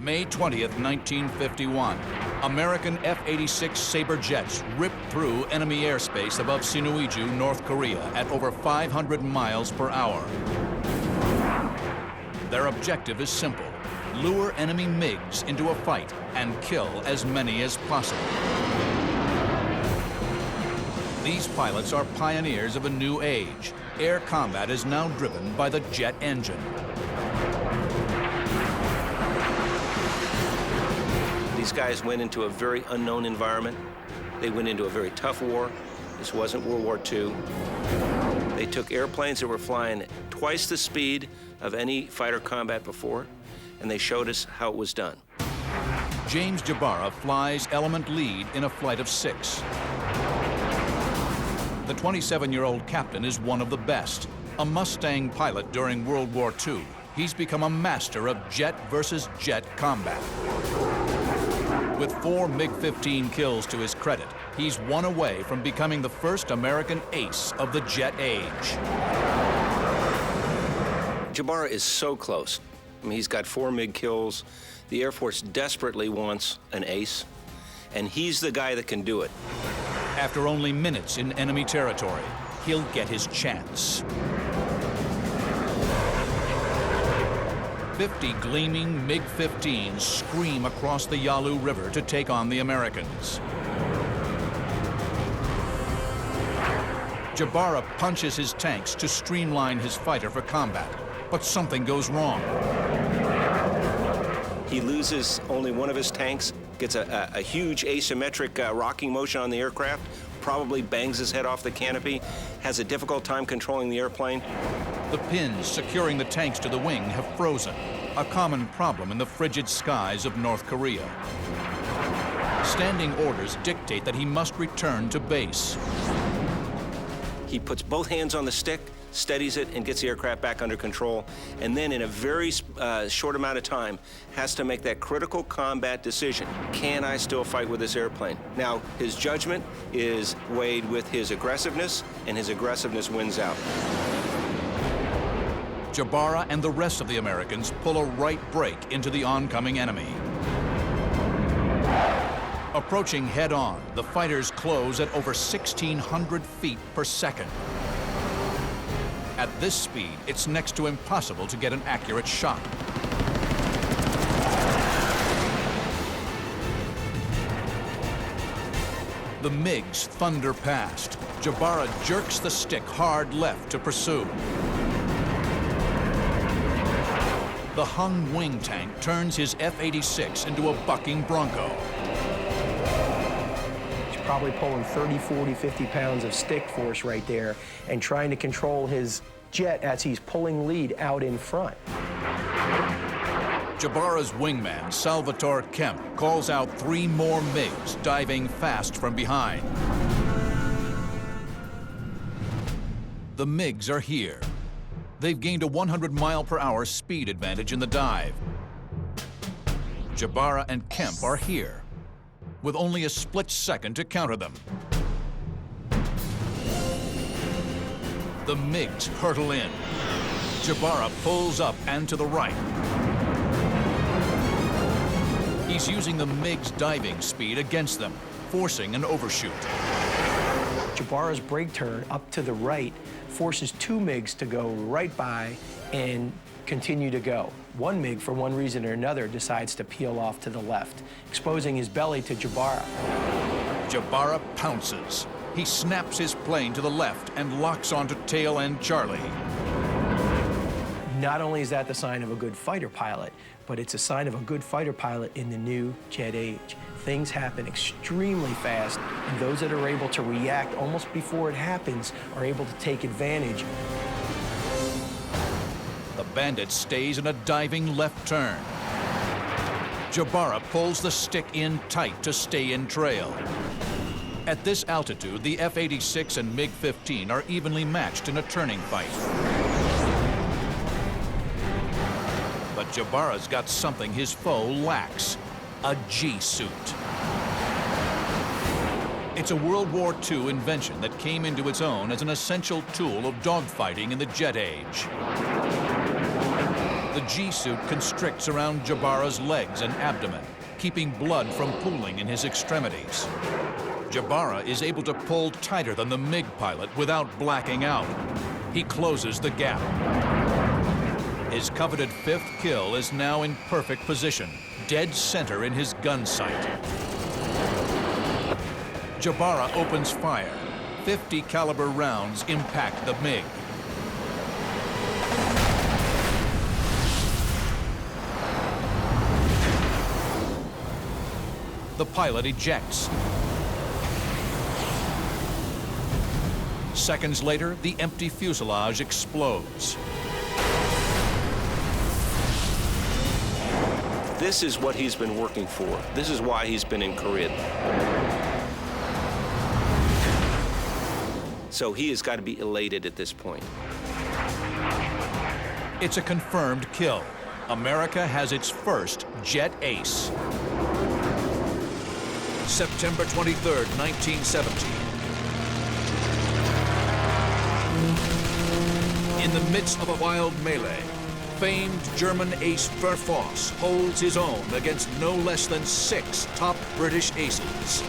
May 20th, 1951. American F-86 Sabre jets ripped through enemy airspace above Sinuiju, North Korea at over 500 miles per hour. Their objective is simple: lure enemy MiGs into a fight and kill as many as possible. These pilots are pioneers of a new age. Air combat is now driven by the jet engine. These guys went into a very unknown environment. They went into a very tough war. This wasn't World War II. They took airplanes that were flying twice the speed of any fighter combat before, and they showed us how it was done. James Jabara flies element lead in a flight of 6. The 27-year-old captain is one of the best. A Mustang pilot during World War II, he's become a master of jet versus jet combat. With 4 MiG-15 kills to his credit, he's one away from becoming the first American ace of the jet age. Jabara is so close. I mean, he's got 4 MiG kills. The Air Force desperately wants an ace, and he's the guy that can do it. After only minutes in enemy territory, he'll get his chance. 50 gleaming MiG-15s scream across the Yalu River to take on the Americans. Jabara punches his tanks to streamline his fighter for combat, but something goes wrong. He loses only one of his tanks, gets a huge asymmetric rocking motion on the aircraft, probably bangs his head off the canopy, has a difficult time controlling the airplane. The pins securing the tanks to the wing have frozen, a common problem in the frigid skies of North Korea. Standing orders dictate that he must return to base. He puts both hands on the stick, steadies it, and gets the aircraft back under control, and then in a very short amount of time has to make that critical combat decision. Can I still fight with this airplane? Now, his judgment is weighed with his aggressiveness, and his aggressiveness wins out. Jabara and the rest of the Americans pull a right break into the oncoming enemy. Approaching head-on, the fighters close at over 1,600 feet per second. At this speed, it's next to impossible to get an accurate shot. The MiGs thunder past. Jabara jerks the stick hard left to pursue. The hung wing tank turns his F-86 into a bucking Bronco. He's probably pulling 30, 40, 50 pounds of stick force right there and trying to control his jet as he's pulling lead out in front. Jabara's wingman, Salvatore Kemp, calls out 3 more MiGs diving fast from behind. The MiGs are here. They've gained a 100-mile-per-hour speed advantage in the dive. Jabara and Kemp are here, with only a split second to counter them. The MiGs hurtle in. Jabara pulls up and to the right. He's using the MiGs' diving speed against them, forcing an overshoot. Jabara's brake turn up to the right forces 2 MiGs to go right by and continue to go. One MiG, for one reason or another, decides to peel off to the left, exposing his belly to Jabara. Jabara pounces. He snaps his plane to the left and locks onto tail end Charlie. Not only is that the sign of a good fighter pilot, but it's a sign of a good fighter pilot in the new jet age. Things happen extremely fast, and those that are able to react almost before it happens are able to take advantage. The bandit stays in a diving left turn. Jabara pulls the stick in tight to stay in trail. At this altitude, the F-86 and MiG-15 are evenly matched in a turning fight. But Jabara's got something his foe lacks: a G-suit. It's a World War II invention that came into its own as an essential tool of dogfighting in the jet age. The G-suit constricts around Jabara's legs and abdomen, keeping blood from pooling in his extremities. Jabara is able to pull tighter than the MiG pilot without blacking out. He closes the gap. His coveted 5th kill is now in perfect position, dead center in his gun sight. Jabara opens fire. 50 caliber rounds impact the MiG. The pilot ejects. Seconds later, the empty fuselage explodes. This is what he's been working for. This is why he's been in Korea. So he has got to be elated at this point. It's a confirmed kill. America has its first jet ace. September 23rd, 1970. In the midst of a wild melee, famed German ace Voss holds his own against no less than 6 top British aces.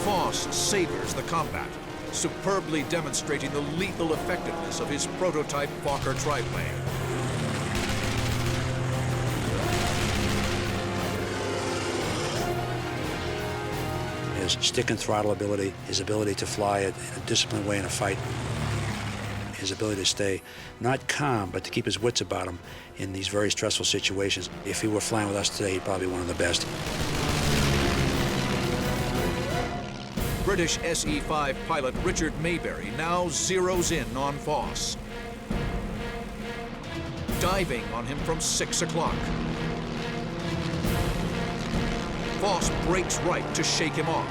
Voss savors the combat, superbly demonstrating the lethal effectiveness of his prototype Fokker triplane. His stick and throttle ability, his ability to fly in a disciplined way in a fight, his ability to stay not calm, but to keep his wits about him in these very stressful situations. If he were flying with us today, he'd probably be one of the best. British SE-5 pilot Richard Mayberry now zeroes in on Voss, diving on him from 6 o'clock. Voss breaks right to shake him off,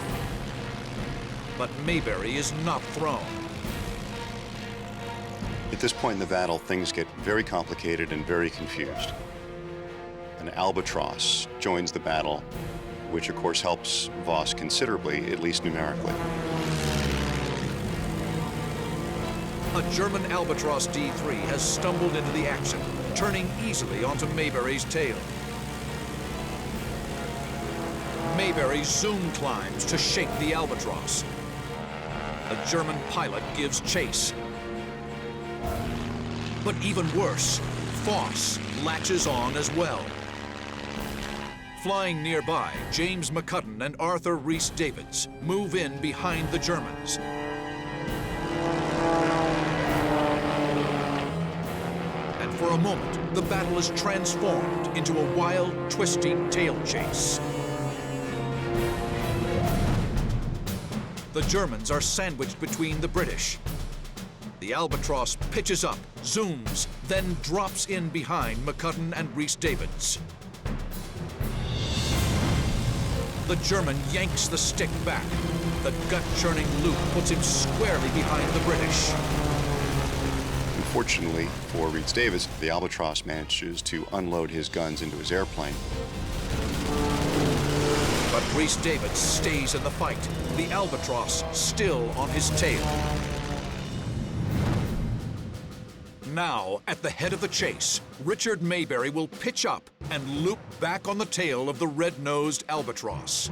but Mayberry is not thrown. At this point in the battle, things get very complicated and very confused. An albatross joins the battle, which of course helps Voss considerably, at least numerically. A German Albatross D3 has stumbled into the action, turning easily onto Mayberry's tail. Mayberry zoom climbs to shake the Albatross. A German pilot gives chase. But even worse, Voss latches on as well. Flying nearby, James McCudden and Arthur Rhys-Davids move in behind the Germans. And for a moment, the battle is transformed into a wild, twisting tail chase. The Germans are sandwiched between the British. The Albatross pitches up, zooms, then drops in behind McCudden and Rhys-Davids. The German yanks the stick back. The gut-churning loop puts him squarely behind the British. Unfortunately for Rhys-Davids, the Albatross manages to unload his guns into his airplane. But Rhys-Davids stays in the fight, the Albatross still on his tail. Now, at the head of the chase, Richard Mayberry will pitch up and loop back on the tail of the red-nosed Albatross.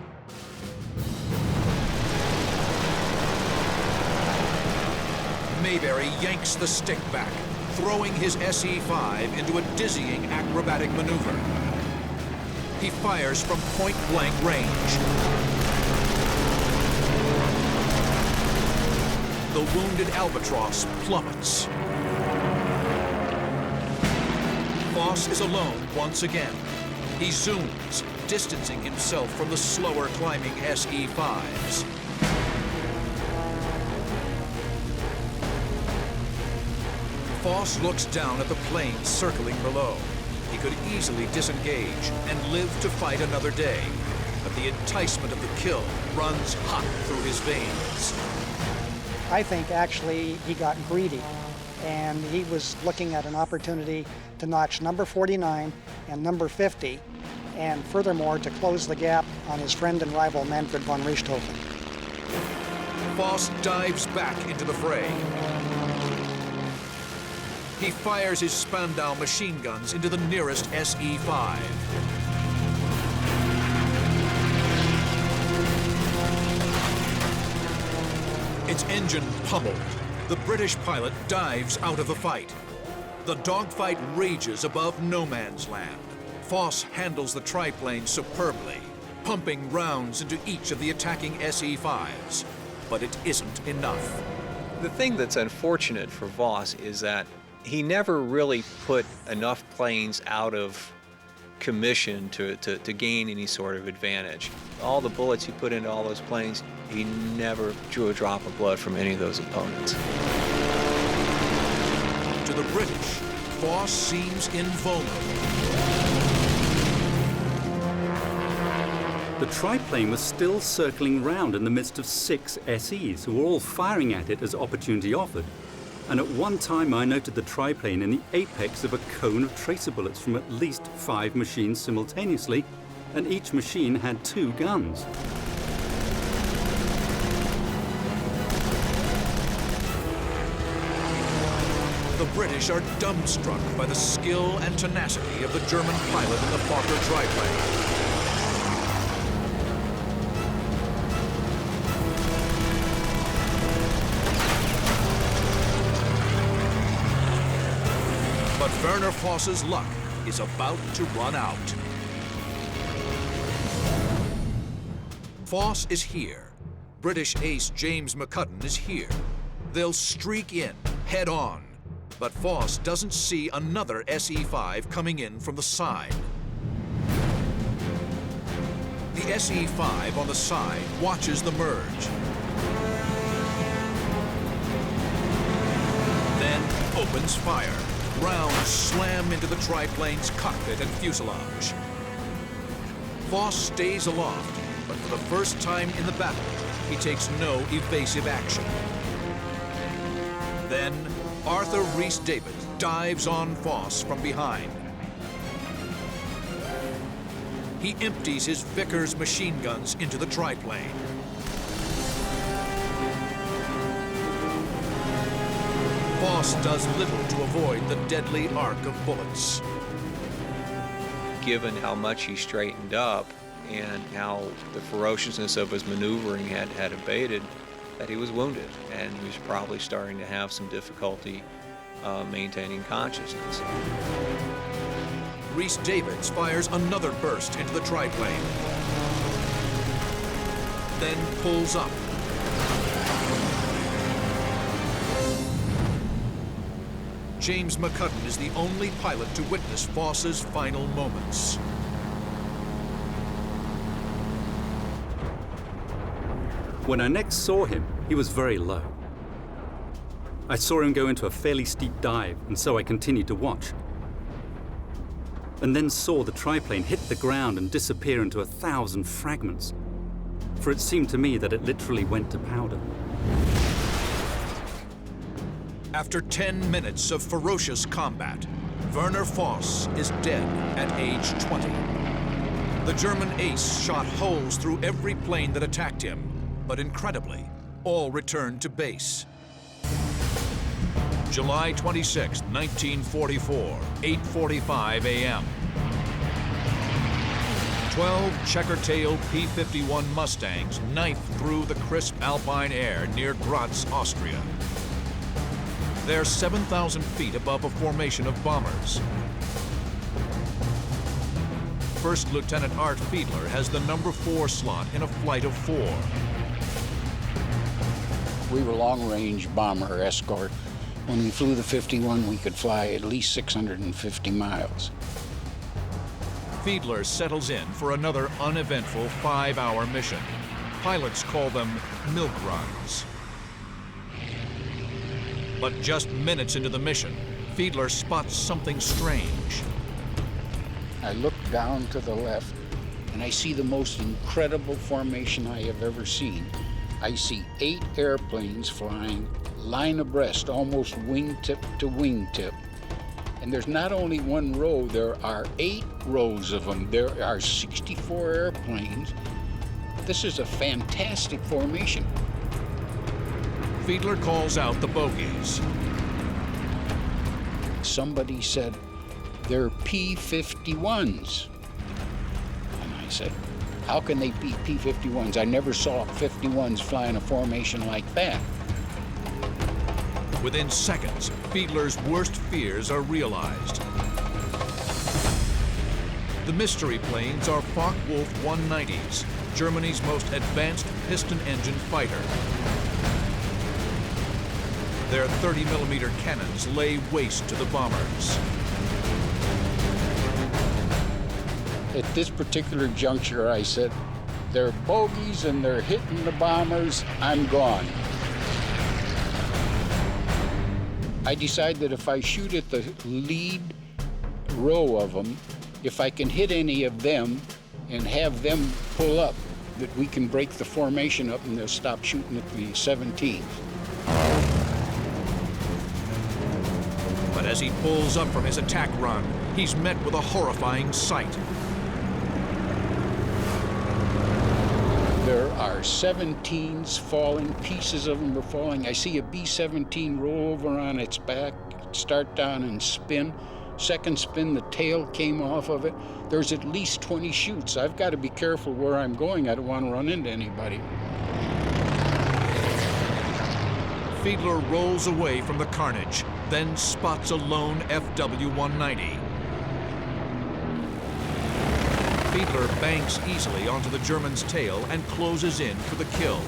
Mayberry yanks the stick back, throwing his SE-5 into a dizzying acrobatic maneuver. He fires from point-blank range. The wounded Albatross plummets. Voss is alone once again. He zooms, distancing himself from the slower climbing SE-5s. Voss looks down at the plane circling below. He could easily disengage and live to fight another day, but the enticement of the kill runs hot through his veins. I think actually he got greedy, and he was looking at an opportunity to notch number 49 and number 50, and furthermore to close the gap on his friend and rival Manfred von Richthofen. Voss dives back into the fray. He fires his Spandau machine guns into the nearest SE-5. Its engine pummeled. The British pilot dives out of the fight. The dogfight rages above no man's land. Voss handles the triplane superbly, pumping rounds into each of the attacking SE-5s. But it isn't enough. The thing that's unfortunate for Voss is that he never really put enough planes out of commission to gain any sort of advantage. All the bullets he put into all those planes, he never drew a drop of blood from any of those opponents. To the British, Voss seems invulnerable. The triplane was still circling round in the midst of 6 SEs who were all firing at it as opportunity offered. And at one time I noted the triplane in the apex of a cone of tracer bullets from at least 5 machines simultaneously, and each machine had 2 guns. The British are dumbstruck by the skill and tenacity of the German pilot in the Fokker triplane. But Werner Voss's luck is about to run out. Voss is here. British ace James McCudden is here. They'll streak in, head on. But Voss doesn't see another SE-5 coming in from the side. The SE-5 on the side watches the merge. Then opens fire. Rounds slam into the triplane's cockpit and fuselage. Voss stays aloft, but for the first time in the battle, he takes no evasive action. Then, Arthur Rhys-Davids dives on Voss from behind. He empties his Vickers machine guns into the triplane. Voss does little to avoid the deadly arc of bullets. Given how much he straightened up and how the ferociousness of his maneuvering had abated, that he was wounded, and he was probably starting to have some difficulty maintaining consciousness. Rhys-Davids fires another burst into the triplane, then pulls up. James McCudden is the only pilot to witness Voss's final moments. When I next saw him, he was very low. I saw him go into a fairly steep dive, and so I continued to watch. And then saw the triplane hit the ground and disappear into 1,000 fragments. For it seemed to me that it literally went to powder. After 10 minutes of ferocious combat, Werner Voss is dead at age 20. The German ace shot holes through every plane that attacked him, but incredibly, all returned to base. July 26, 1944, 8:45 a.m. 12 checker-tailed P-51 Mustangs knifed through the crisp alpine air near Graz, Austria. They're 7,000 feet above a formation of bombers. First Lieutenant Art Fiedler has the number 4 slot in a flight of 4. We were long-range bomber escort. When we flew the 51, we could fly at least 650 miles. Fiedler settles in for another uneventful 5-hour mission. Pilots call them milk runs. But just minutes into the mission, Fiedler spots something strange. I look down to the left, and I see the most incredible formation I have ever seen. I see 8 airplanes flying line abreast, almost wingtip to wingtip. And there's not only one row, there are 8 rows of them. There are 64 airplanes. This is a fantastic formation. Fiedler calls out the bogies. somebody said, they're P-51s. And I said, how can they be P-51s? I never saw 51s fly in a formation like that. Within seconds, Fiedler's worst fears are realized. The mystery planes are Focke-Wulf 190s, Germany's most advanced piston-engine fighter. Their 30mm cannons lay waste to the bombers. At this particular juncture, I said, they're bogies and they're hitting the bombers, I'm gone. I decide that if I shoot at the lead row of them, if I can hit any of them and have them pull up, that we can break the formation up and they'll stop shooting at the 17th. But as he pulls up from his attack run, he's met with a horrifying sight. There are 17s falling, pieces of them are falling. I see a B-17 roll over on its back, start down and spin. Second spin, the tail came off of it. There's at least 20 shoots. I've got to be careful where I'm going. I don't want to run into anybody. Fiedler rolls away from the carnage, then spots a lone FW-190. Fiedler banks easily onto the German's tail and closes in for the kill.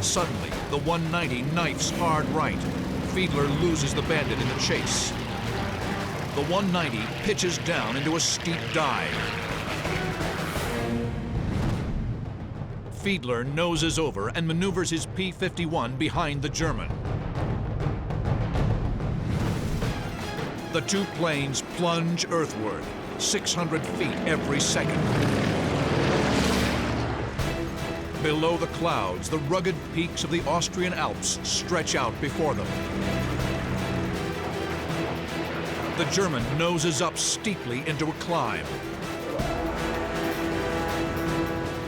Suddenly, the 190 knifes hard right. Fiedler loses the bandit in the chase. The 190 pitches down into a steep dive. Fiedler noses over and maneuvers his P-51 behind the German. The two planes plunge earthward, 600 feet every second. Below the clouds, the rugged peaks of the Austrian Alps stretch out before them. The German noses up steeply into a climb.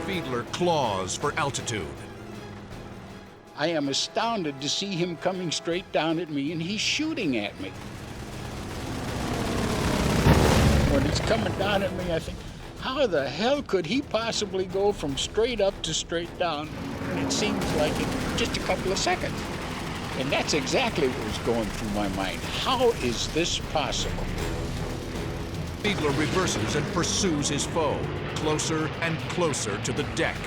Fiedler claws for altitude. I am astounded to see him coming straight down at me, and he's shooting at me. When he's coming down at me, I think, how the hell could he possibly go from straight up to straight down? And it seems like in just a couple of seconds. And that's exactly what was going through my mind. How is this possible? Fiedler reverses and pursues his foe, closer and closer to the deck.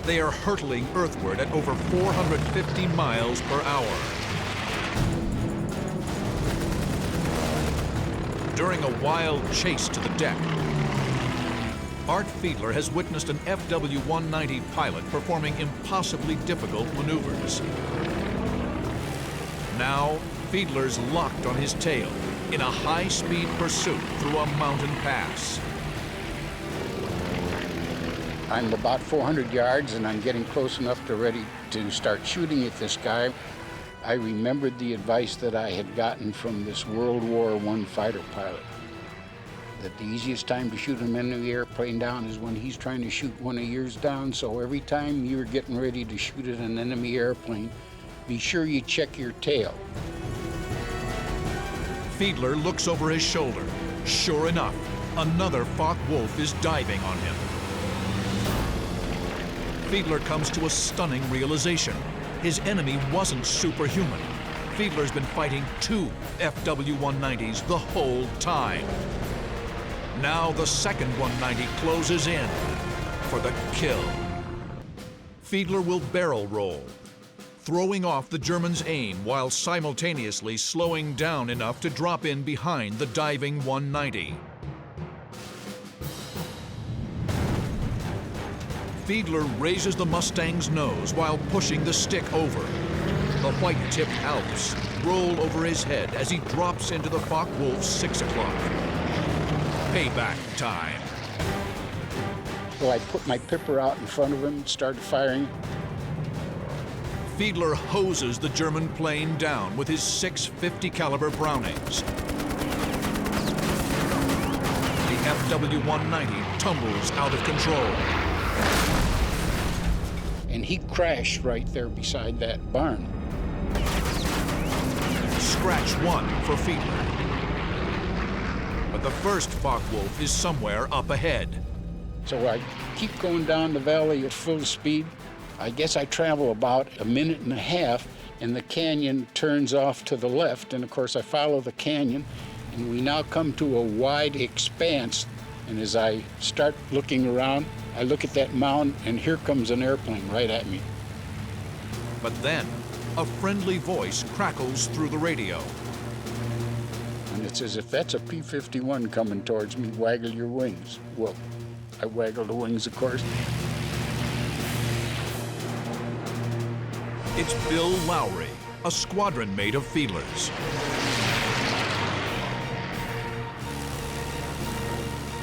They are hurtling earthward at over 450 miles per hour. During a wild chase to the deck, Art Fiedler has witnessed an FW-190 pilot performing impossibly difficult maneuvers. Now, Fiedler's locked on his tail in a high-speed pursuit through a mountain pass. I'm about 400 yards, and I'm getting close enough to ready to start shooting at this guy. I remembered the advice that I had gotten from this World War I fighter pilot, that the easiest time to shoot an enemy airplane down is when he's trying to shoot one of yours down. So every time you're getting ready to shoot at an enemy airplane, be sure you check your tail. Fiedler looks over his shoulder. Sure enough, another Focke-Wulf is diving on him. Fiedler comes to a stunning realization. His enemy wasn't superhuman. Fiedler's been fighting two FW-190s the whole time. Now the second 190 closes in for the kill. Fiedler will barrel roll, throwing off the German's aim while simultaneously slowing down enough to drop in behind the diving 190. Fiedler raises the Mustang's nose while pushing the stick over. The white-tipped Alps roll over his head as he drops into the Focke-Wulf's 6 o'clock. Payback time. So I put my pipper out in front of him and started firing. Fiedler hoses the German plane down with his 650 caliber Brownings. The FW-190 tumbles out of control. and he crashed right there beside that barn. Scratch one for Fiedler. But the first Focke-Wulf is somewhere up ahead. So I keep going down the valley at full speed. I guess I travel about a minute and a half, and the canyon turns off to the left, and of course I follow the canyon, and we now come to a wide expanse. And as I start looking around, I look at that mound, and here comes an airplane right at me. But then, a friendly voice crackles through the radio. And it says, if that's a P-51 coming towards me, waggle your wings. Well, I waggle the wings, of course. It's Bill Lowry, a squadron mate of Fiedler's.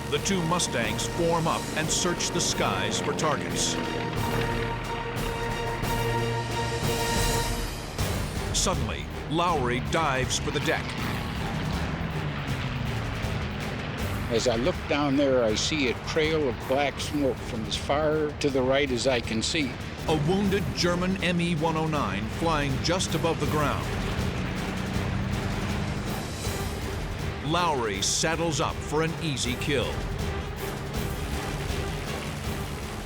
The two Mustangs form up and search the skies for targets. Suddenly, Lowry dives for the deck. As I look down there, I see a trail of black smoke from as far to the right as I can see. A wounded German Me-109 flying just above the ground. Lowry saddles up for an easy kill.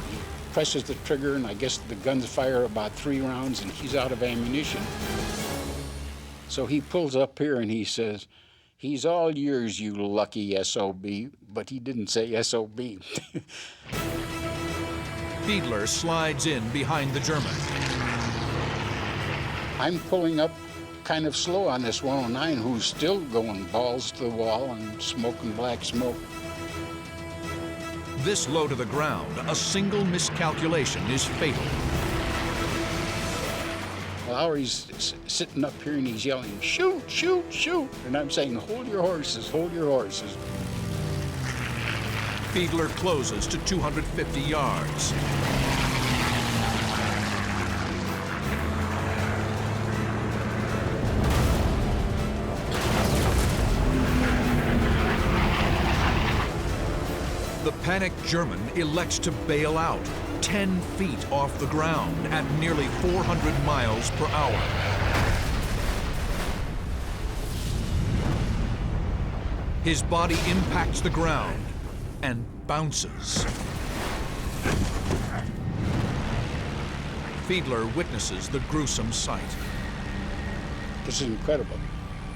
He presses the trigger, and I guess the guns fire about 3 rounds, and he's out of ammunition. So he pulls up here and he says, "He's all yours, you lucky SOB," but he didn't say SOB. Fiedler slides in behind the German. I'm pulling up kind of slow on this 109, who's still going balls to the wall and smoking black smoke. This low to the ground, a single miscalculation is fatal. Lowry's sitting up here and he's yelling, "Shoot, shoot, shoot!" And I'm saying, "Hold your horses, hold your horses." Fiedler closes to 250 yards. The panicked German elects to bail out, 10 feet off the ground at nearly 400 miles per hour. His body impacts the ground and bounces. Fiedler witnesses the gruesome sight. This is incredible.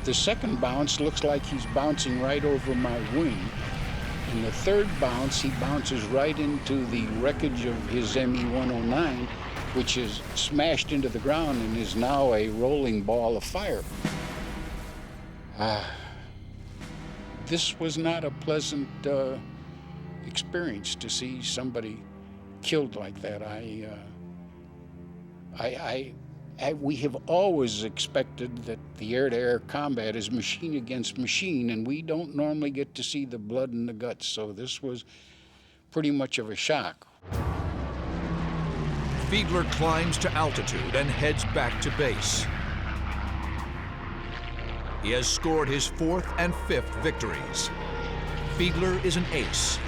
The second bounce looks like he's bouncing right over my wing. In the third bounce, he bounces right into the wreckage of his Me-109, which is smashed into the ground and is now a rolling ball of fire. This was not a pleasant experience to see somebody killed like that. We have always expected that the air-to-air combat is machine against machine, and we don't normally get to see the blood and the guts, so this was pretty much of a shock. Fiedler climbs to altitude and heads back to base. He has scored his 4th and 5th victories. Fiedler is an ace.